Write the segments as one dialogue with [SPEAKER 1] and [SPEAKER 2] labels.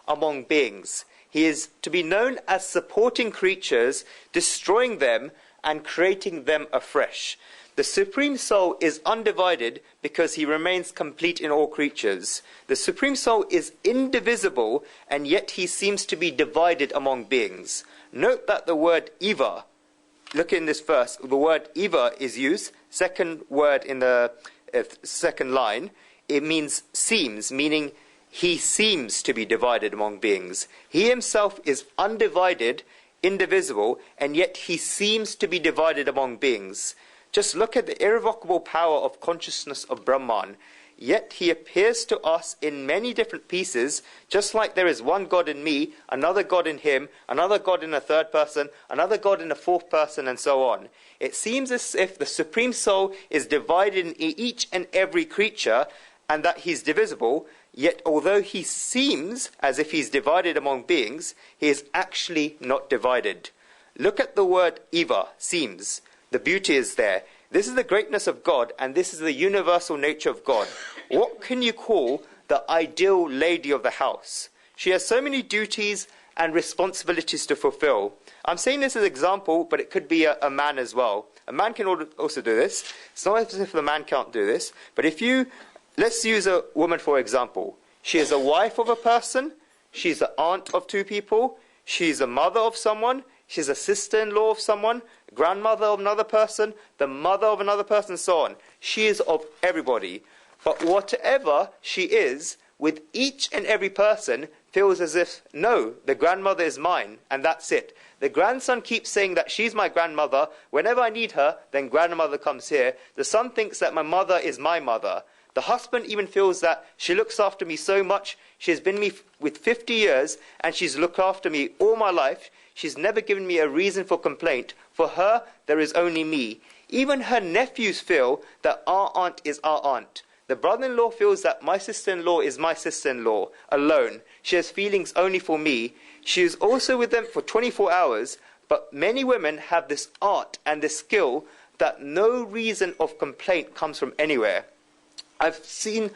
[SPEAKER 1] among beings. He is to be known as supporting creatures, destroying them, and creating them afresh. The Supreme Soul is undivided because he remains complete in all creatures. The Supreme Soul is indivisible, and yet he seems to be divided among beings. Note that the word eva, look in this verse, the word eva is used, second word in the second line. It means seems, meaning he seems to be divided among beings. He himself is undivided, indivisible, and yet he seems to be divided among beings. Just look at the irrevocable power of consciousness of Brahman. Yet he appears to us in many different pieces, just like there is one God in me, another God in him, another God in a third person, another God in a fourth person, and so on. It seems as if the Supreme Soul is divided in each and every creature, and that he's divisible, yet although he seems as if he's divided among beings, he is actually not divided. Look at the word eva, seems. The beauty is there. This is the greatness of God, and this is the universal nature of God. What can you call the ideal lady of the house? She has so many duties and responsibilities to fulfill. I'm saying this as an example, but it could be a man as well. A man can also do this. It's not as if the man can't do this, but let's use a woman for example. She is a wife of a person, she's the aunt of two people, she's a mother of someone, she's a sister-in-law of someone, grandmother of another person, the mother of another person, and so on. She is of everybody. But whatever she is, with each and every person, feels as if, no, the grandmother is mine, and that's it. The grandson keeps saying that she's my grandmother. Whenever I need her, then grandmother comes here. The son thinks that my mother is my mother. The husband even feels that she looks after me so much. She has been with 50 years, and she's looked after me all my life. She's never given me a reason for complaint. For her, there is only me. Even her nephews feel that our aunt is our aunt. The brother-in-law feels that my sister-in-law is my sister-in-law alone. She has feelings only for me. She is also with them for 24 hours. But many women have this art and this skill that no reason of complaint comes from anywhere. I've said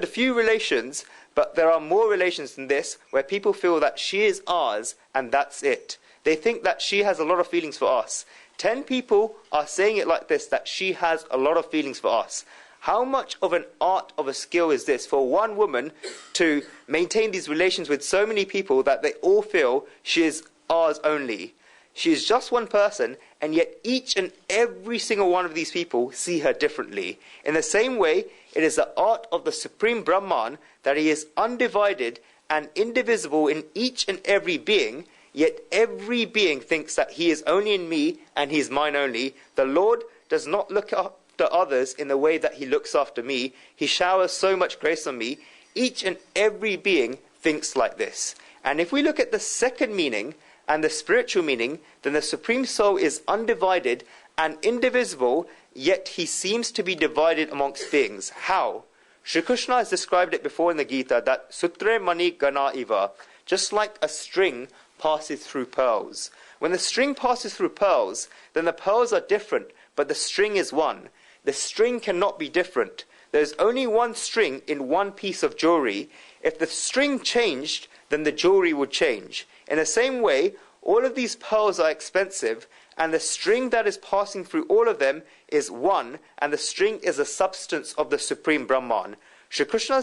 [SPEAKER 1] a few relations, but there are more relations than this where people feel that she is ours and that's it. They think that she has a lot of feelings for us. 10 people are saying it like this, that she has a lot of feelings for us. How much of an art, of a skill is this for one woman to maintain these relations with so many people that they all feel she is ours only? She is just one person, and yet each and every single one of these people see her differently. In the same way, it is the art of the Supreme Brahman that he is undivided and indivisible in each and every being, yet every being thinks that he is only in me and he is mine only. The Lord does not look after others in the way that he looks after me. He showers so much grace on me. Each and every being thinks like this. And if we look at the second meaning, and the spiritual meaning, then the Supreme Soul is undivided and indivisible, yet he seems to be divided amongst beings. How? Shri Krishna has described it before in the Gita that Sutre Mani Gana Iva, just like a string passes through pearls. When the string passes through pearls, then the pearls are different, but the string is one. The string cannot be different. There's only one string in one piece of jewelry. If the string changed, then the jewelry would change. In the same way, all of these pearls are expensive, and the string that is passing through all of them is one, and the string is the substance of the Supreme Brahman. Shri Krishna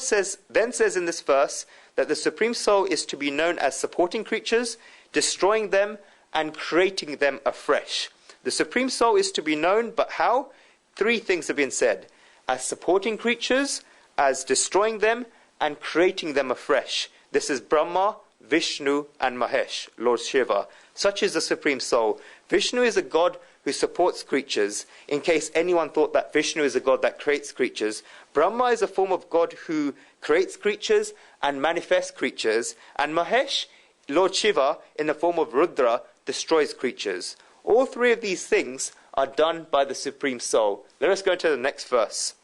[SPEAKER 1] then says in this verse that the Supreme Soul is to be known as supporting creatures, destroying them, and creating them afresh. The Supreme Soul is to be known, but how? 3 things have been said: as supporting creatures, as destroying them, and creating them afresh. This is Brahma, Vishnu, and Mahesh, Lord Shiva. Such is the Supreme Soul. Vishnu is a god who supports creatures, in case anyone thought that Vishnu is a god that creates creatures. Brahma is a form of God who creates creatures and manifests creatures. And Mahesh, Lord Shiva, in the form of Rudra, destroys creatures. All 3 of these things are done by the Supreme Soul. Let us go to the next verse.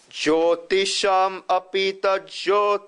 [SPEAKER 1] Jyotisham apita jyot